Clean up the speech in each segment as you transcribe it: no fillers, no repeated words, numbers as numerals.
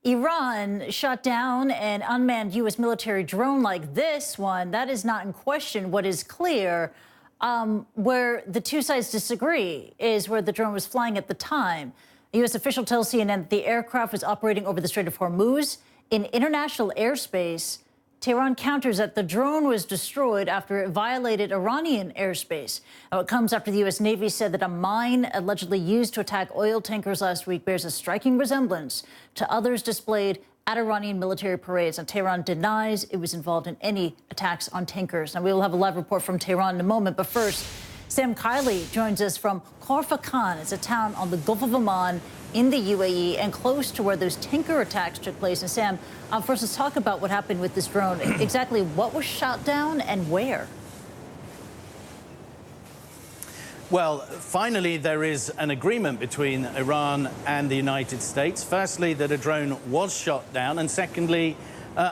Iran shot down an unmanned U.S. military drone like this one. That is not in question. What is clear, where the two sides disagree, is where the drone was flying at the time. A U.S. official tells CNN that the aircraft was operating over the Strait of Hormuz in international airspace. Tehran counters that the drone was destroyed after it violated Iranian airspace. Now, it comes after the U.S. Navy said that a mine allegedly used to attack oil tankers last week bears a striking resemblance to others displayed at Iranian military parades. And Tehran denies it was involved in any attacks on tankers. Now, we will have a live report from Tehran in a moment. But first, Sam Kiley joins us from Khor Fakkan. It's a town on the Gulf of Oman in the UAE and close to where those tanker attacks took place. And Sam, first let's talk about what happened with this drone. Exactly what was shot down and where? Well, finally, there is an agreement between Iran and the United States. Firstly, that a drone was shot down, and secondly,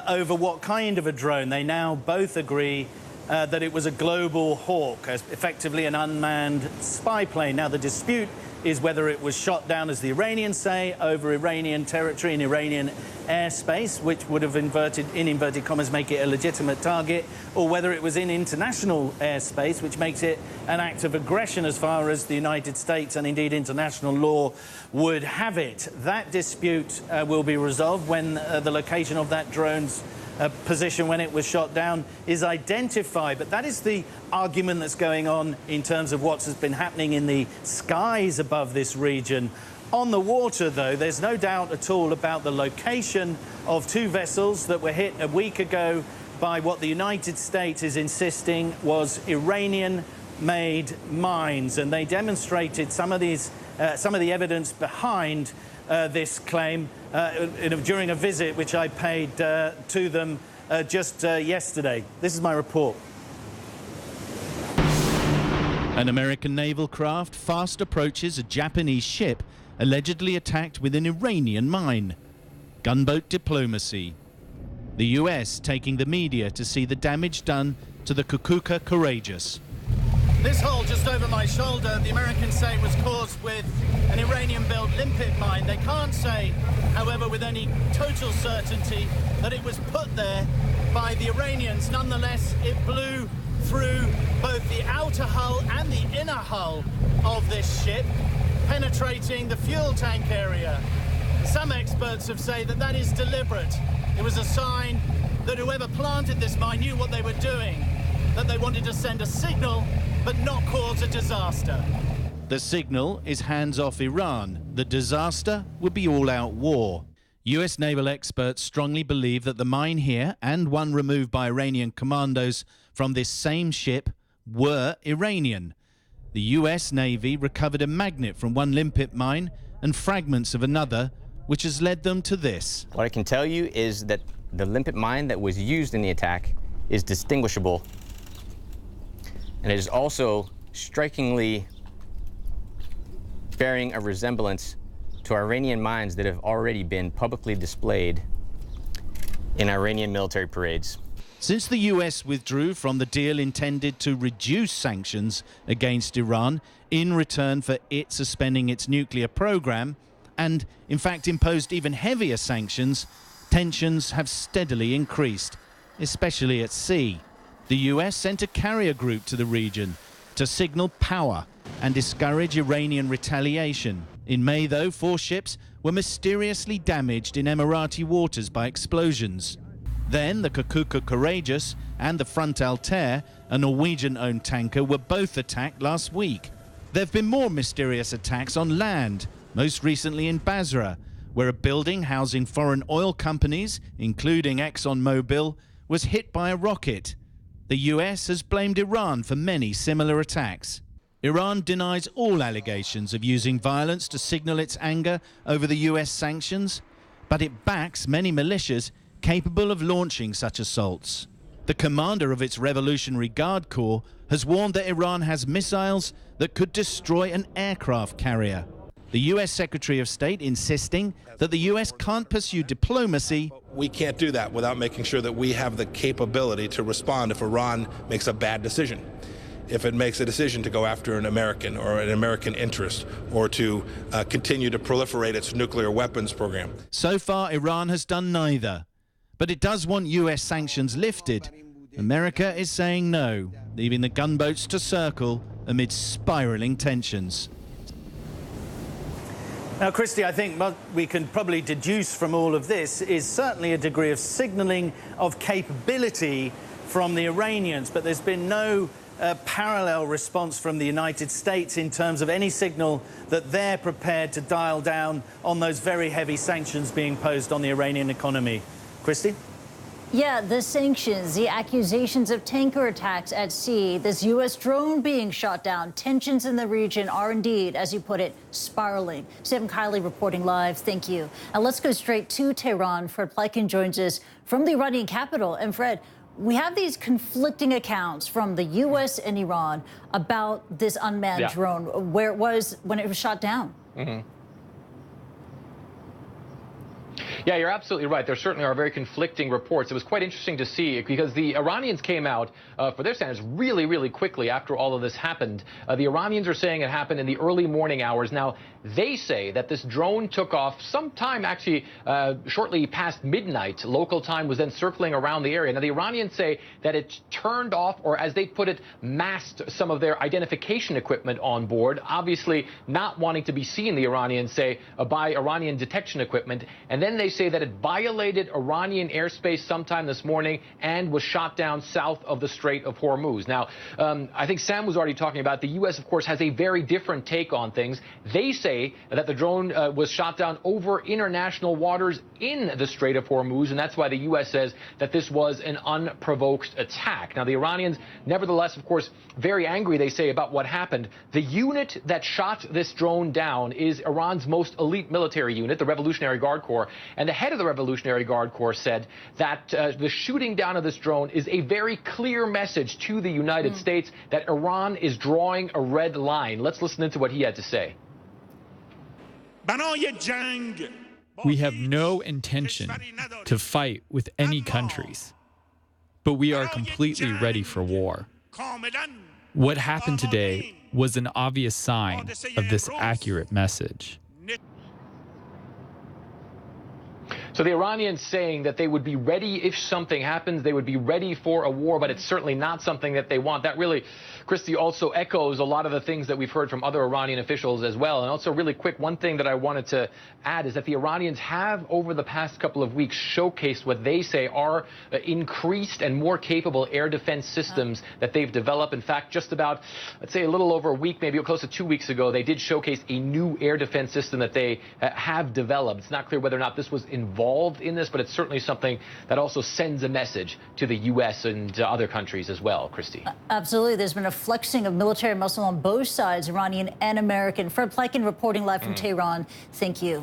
over what kind of a drone. They now both agree that it was a global hawk, effectively an unmanned spy plane. Now, the dispute is whether it was shot down, as the Iranians say, over Iranian territory in Iranian airspace, which would have, in inverted commas, make it a legitimate target, or whether it was in international airspace, which makes it an act of aggression as far as the United States and indeed international law would have it. That dispute will be resolved when the location of that drone's position when it was shot down is identified. But that is the argument that's going on in terms of what has been happening in the skies above this region. On the water, though, there's no doubt at all about the location of two vessels that were hit a week ago by what the United States is insisting was Iranian-made mines. And they demonstrated some of the evidence behind this claim during a visit which I paid to them just yesterday. This is my report. An American naval craft fast approaches a Japanese ship allegedly attacked with an Iranian mine. Gunboat diplomacy. The US taking the media to see the damage done to the Kukuka Courageous. This hole just over my shoulder, the Americans say, was caused with an Iranian-built limpet mine. They can't say, however, with any total certainty that it was put there by the Iranians. Nonetheless, it blew through both the outer hull and the inner hull of this ship, penetrating the fuel tank area. Some experts have said that that is deliberate. It was a sign that whoever planted this mine knew what they were doing, that they wanted to send a signal but not cause a disaster. The signal is hands off Iran. The disaster would be all-out war. US naval experts strongly believe that the mine here and one removed by Iranian commandos from this same ship were Iranian. The US Navy recovered a magnet from one limpet mine and fragments of another, which has led them to this. What I can tell you is that the limpet mine that was used in the attack is distinguishable, and it is also strikingly bearing a resemblance to Iranian mines that have already been publicly displayed in Iranian military parades. Since the US withdrew from the deal intended to reduce sanctions against Iran in return for it suspending its nuclear program, and in fact imposed even heavier sanctions, tensions have steadily increased, especially at sea. The US sent a carrier group to the region to signal power and discourage Iranian retaliation. In May, though, 4 ships were mysteriously damaged in Emirati waters by explosions. Then the Kukuka Courageous and the Front Altair, a Norwegian-owned tanker, were both attacked last week. There have been more mysterious attacks on land, most recently in Basra, where a building housing foreign oil companies, including ExxonMobil, was hit by a rocket. The US has blamed Iran for many similar attacks. Iran denies all allegations of using violence to signal its anger over the US sanctions, but it backs many militias capable of launching such assaults. The commander of its Revolutionary Guard Corps has warned that Iran has missiles that could destroy an aircraft carrier. The US Secretary of State insisting that the US can't pursue diplomacy. We can't do that without making sure that we have the capability to respond if Iran makes a bad decision. if it makes a decision to go after an American or an American interest, or to continue to proliferate its nuclear weapons program. So far, Iran has done neither. But it does want US sanctions lifted. America is saying no, leaving the gunboats to circle amid spiraling tensions. Now, Christy, I think what we can probably deduce from all of this is certainly a degree of signalling of capability from the Iranians, but there's been no parallel response from the United States in terms of any signal that they're prepared to dial down on those very heavy sanctions being posed on the Iranian economy. Christy? Yeah, the sanctions, the accusations of tanker attacks at sea, this U.S. drone being shot down, tensions in the region are indeed, as you put it, spiraling. Sam Kiley reporting live. Thank you. And let's go straight to Tehran. Fred Pleiken joins us from the Iranian capital. And Fred, we have these conflicting accounts from the U.S. and Iran about this unmanned drone, where it was when it was shot down. Yeah, you're absolutely right. There certainly are very conflicting reports. It was quite interesting to see because the Iranians came out, for their standards, really, really quickly after all of this happened. The Iranians are saying it happened in the early morning hours. Now, they say that this drone took off sometime actually shortly past midnight. Local time was then circling around the area. Now, the Iranians say that it turned off, or as they put it, masked some of their identification equipment on board, obviously not wanting to be seen, the Iranians say, by Iranian detection equipment. And then they say that it violated Iranian airspace sometime this morning and was shot down south of the Strait of Hormuz. Now, I think Sam was already talking about the U.S., of course, has a very different take on things. They say that the drone was shot down over international waters in the Strait of Hormuz, and that's why the U.S. says that this was an unprovoked attack. Now, the Iranians, nevertheless, of course, very angry, they say, about what happened. The unit that shot this drone down is Iran's most elite military unit, the Revolutionary Guard Corps. And the head of the Revolutionary Guard Corps said that the shooting down of this drone is a very clear message to the United States that Iran is drawing a red line. Let's listen into what he had to say. We have no intention to fight with any countries, but we are completely ready for war. What happened today was an obvious sign of this accurate message. So the Iranians saying that they would be ready if something happens, they would be ready for a war, but it's certainly not something that they want. That really, Christy, also echoes a lot of the things that we've heard from other Iranian officials as well. And also really quick, one thing that I wanted to add is that the Iranians have over the past couple of weeks showcased what they say are increased and more capable air defense systems that they've developed. In fact, just about, let's say a little over a week, maybe close to 2 weeks ago, they did showcase a new air defense system that they have developed. It's not clear whether or not this was involved in this, but it's certainly something that also sends a message to the U.S. and other countries as well, Christy. Absolutely. There's been a flexing of military muscle on both sides, Iranian and American. Fred Pleiken reporting live from Tehran. Thank you.